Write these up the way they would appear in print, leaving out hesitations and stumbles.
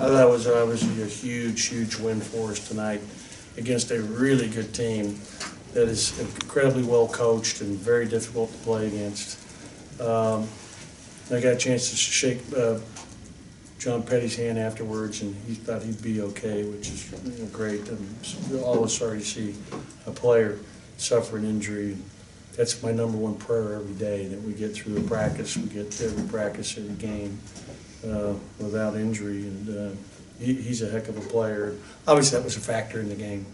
That was obviously a huge win for us tonight against a really good team that is incredibly well coached and very difficult to play against. I got a chance to shake John Petty's hand afterwards, and he thought he'd be okay, which is great. I'm always sorry to see a player suffer an injury. That's my #1 prayer every day, that we get through the practice, we get every practice, every game without injury. And he's a heck of a player. Obviously, that was a factor in the game.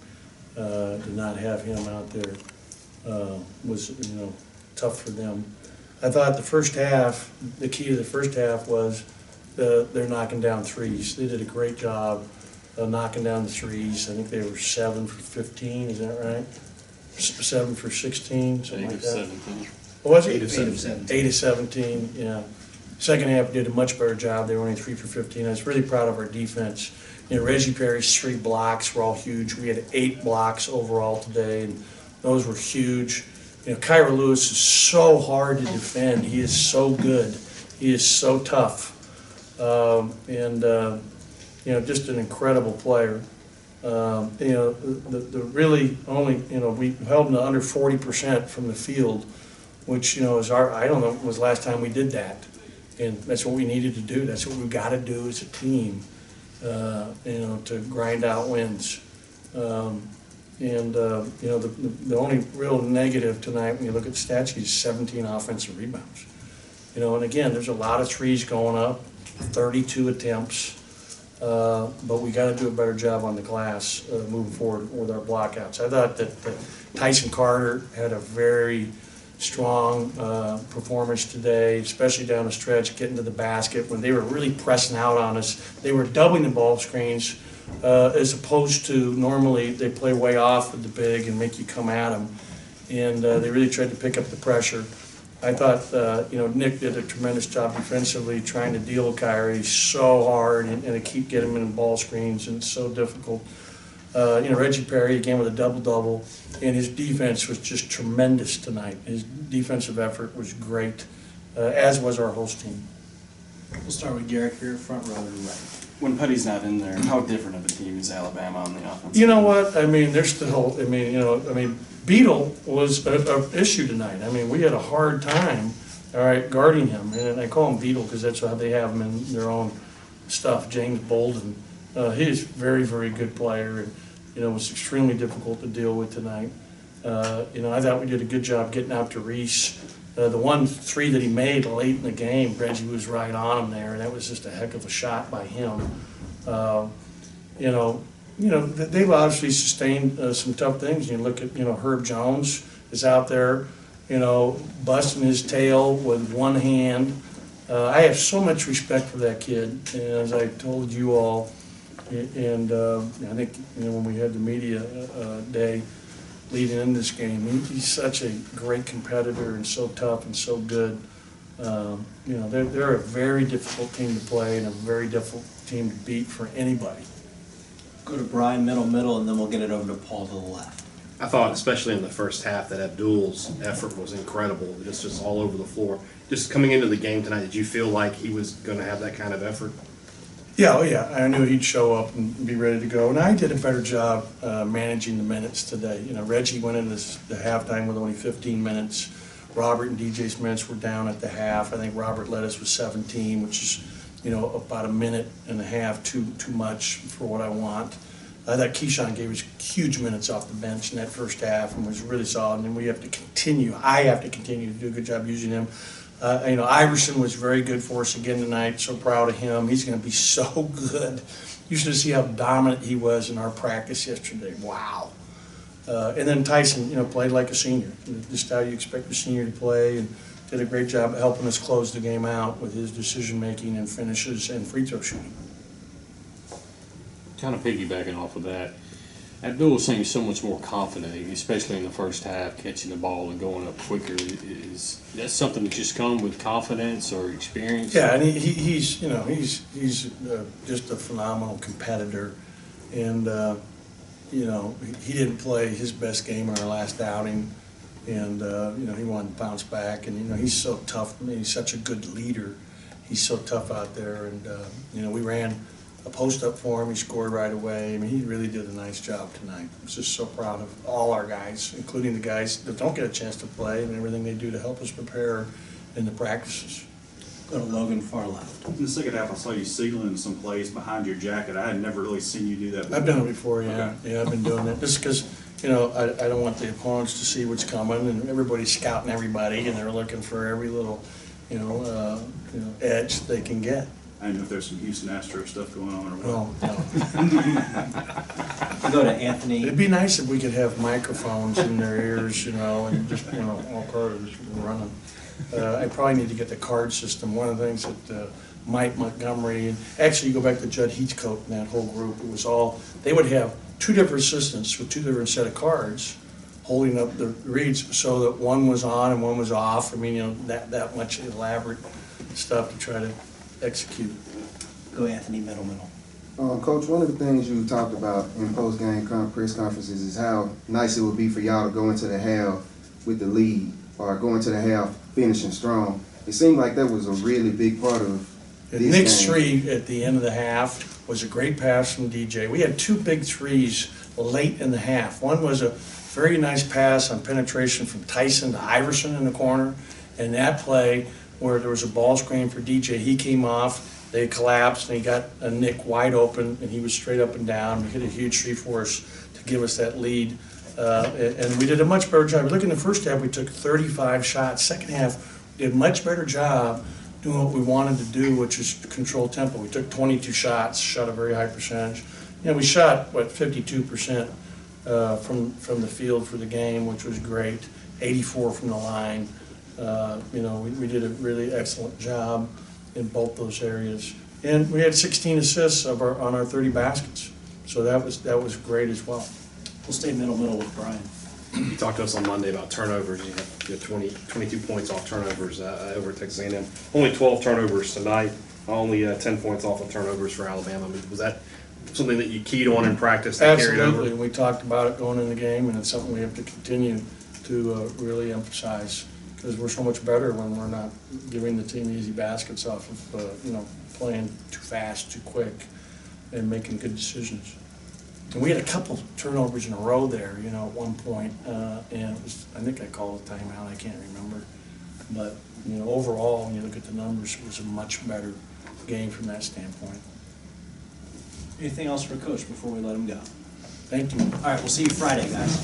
To not have him out there was, tough for them. I thought the first half, the key to the first half was they're knocking down threes. They did a great job of knocking down the threes. I think they were 7 for 15. Is that right? 7 for 16, something like that. 17. What was it? 8 of 17. 8 of 17. Yeah. Second half did a much better job. They were only 3 for 15. I was really proud of our defense. Reggie Perry's 3 blocks were all huge. We had 8 blocks overall today, and those were huge. Kyra Lewis is so hard to defend. He is so good. He is so tough. Just an incredible player. The really only, we held them to under 40% from the field, which, is I don't know, was the last time we did that. And that's what we needed to do. That's what we've got to do as a team. To grind out wins. The only real negative tonight when you look at the stats is 17 offensive rebounds. And again, there's a lot of threes going up, 32 attempts, but we got to do a better job on the glass moving forward with our blockouts. I thought that Tyson Carter had a very strong performance today, especially down the stretch, getting to the basket. When they were really pressing out on us, they were doubling the ball screens as opposed to normally they play way off with the big and make you come at them. And they really tried to pick up the pressure. I thought, Nick did a tremendous job defensively trying to deal with Kyrie. He's so hard and to keep getting him in ball screens, and it's so difficult. Reggie Perry again with a double-double, and his defense was just tremendous tonight. His defensive effort was great, as was our host team. We'll start with Garrett here, front row to the right. When Putty's not in there, how different of a team is Alabama on the offense? You know what? I mean, there's still, Beadle was an issue tonight. I mean, we had a hard time, guarding him. And I call him Beadle because that's how they have him in their own stuff. James Bolden. He is a very, very good player, and it was extremely difficult to deal with tonight. I thought we did a good job getting out to Reese. The 1 3 that he made late in the game, Reggie was right on him there, and that was just a heck of a shot by him. They've obviously sustained some tough things. You look at, Herb Jones is out there, busting his tail with one hand. I have so much respect for that kid, and as I told you all, and I think when we had the media day leading in this game, he's such a great competitor and so tough and so good. They're a very difficult team to play and a very difficult team to beat for anybody. Go to Brian, middle, and then we'll get it over to Paul to the left. I thought, especially in the first half, that Abdul's effort was incredible. Just all over the floor. Just coming into the game tonight, did you feel like he was going to have that kind of effort? Yeah, I knew he'd show up and be ready to go. And I did a better job managing the minutes today. Reggie went into the halftime with only 15 minutes. Robert and DJ's minutes were down at the half. I think Robert led us with 17, which is, about a minute and a half too much for what I want. I thought KeShawn gave us huge minutes off the bench in that first half and was really solid. And we have to continue. I have to continue to do a good job using him. Iverson was very good for us again tonight. So proud of him. He's going to be so good. You should see how dominant he was in our practice yesterday. Wow. And then Tyson, played like a senior. Just how you expect a senior to play, and did a great job helping us close the game out with his decision-making and finishes and free throw shooting. Kind of piggybacking off of that, Abdul seems so much more confident, especially in the first half, catching the ball and going up quicker. Is that something that just comes with confidence or experience? Yeah, and he's just a phenomenal competitor, and he didn't play his best game in our last outing. And, you know, he wanted to bounce back, and, you know, he's so tough. I mean, he's such a good leader. He's so tough out there, and, you know, we ran a post-up for him. He scored right away. I mean, he really did a nice job tonight. I was just so proud of all our guys, including the guys that don't get a chance to play and everything they do to help us prepare in the practices. Go to Logan far left. In the second half, I saw you signaling some plays behind your jacket. I had never really seen you do that before. I've done it before, yeah. Okay. Yeah, I've been doing it. Just because, you know, I don't want the opponents to see what's coming, and everybody's scouting everybody, and they're looking for every little, you know, edge they can get. I didn't know if there's some Houston Astros stuff going on or what. Well, no. Go to Anthony. It'd be nice if we could have microphones in their ears, you know, and just, you know, all part of this running. I probably need to get the card system. One of the things that Mike Montgomery, and actually you go back to Judd Heathcote and that whole group, it was all, they would have two different assistants with two different set of cards holding up the reads so that one was on and one was off. I mean, you know, that much elaborate stuff to try to execute. Go Anthony, middle. Coach, one of the things you talked about in post-game press conferences is how nice it would be for y'all to go into the half with the lead or go into the half finishing strong. It seemed like that was a really big part of this Nick's game. three at the end of the half was a great pass from DJ. We had two big threes late in the half. One was a very nice pass on penetration from Tyson to Iverson in the corner, and that play where there was a ball screen for DJ, he came off, they collapsed, and he got a Nick wide open, and he was straight up and down. He hit a huge three for us to give us that lead. And we did a much better job. Look, in the first half, we took 35 shots. Second half, we did a much better job doing what we wanted to do, which is to control tempo. We took 22 shots, shot a very high percentage. You know, we shot, 52% from the field for the game, which was great. 84 from the line. You know, we did a really excellent job in both those areas. And we had 16 assists on our 30 baskets. So that was great as well. We'll stay middle with Brian. You talked to us on Monday about turnovers. You had 22 points off turnovers over at Texas A&M. Only 12 turnovers tonight. Only 10 points off of turnovers for Alabama. I mean, was that something that you keyed on in practice that carried over? Absolutely. We talked about it going in the game, and it's something we have to continue to really emphasize, because we're so much better when we're not giving the team easy baskets off of, you know, playing too fast, too quick, and making good decisions. And we had a couple turnovers in a row there, you know, at one point, and it was, I think I called a timeout, I can't remember. But, you know, overall, when you look at the numbers, it was a much better game from that standpoint. Anything else for Coach before we let him go? Thank you. All right, we'll see you Friday, guys.